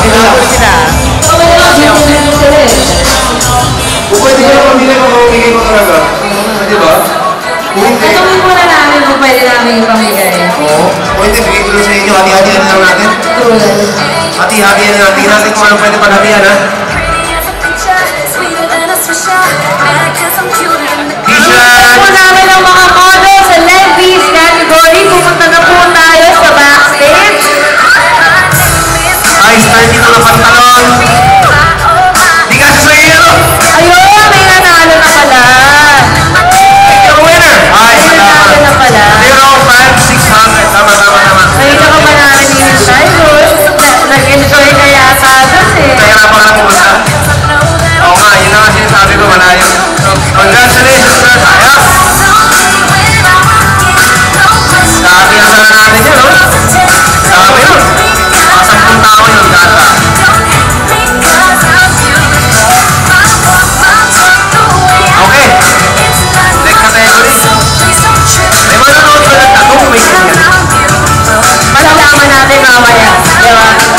Hinabol sila. Kung pwede ka lang pamili mo, mamigay ko talaga. Di ba? Tanungin muna namin kung pwede namin ipamigay. Oo. Pwede, bigay ko lang sa inyo. Hati-hatihan lang natin. Hati-hatihan lang natin. Tingnan natin kung ano pwede paghatihan, ha? T-shirt! po namin ang mga models sa Levi's category. Pumunta na po tayo sa backstage. Ay, style dito ng pantalon. Di kasi sa iyo. Ayun, may nanalo na pala. You're a winner. Ay, May nanalo na pala. 05600. Tama. Nakita ko ba namin yung childhood? Nag-enjoy na yata doon eh. Nahirapan ka na pumunta. Oo nga, yun na nga sinasabi ko, malayo. Congratulations, sir. Sayang. Dati na sana natin yun, no? Sabi yun. Mga 10 tao yun, data. Okay. Next category. May manonood ba ng tatong? May ganyan. Malalaman natin mamaya. Diba?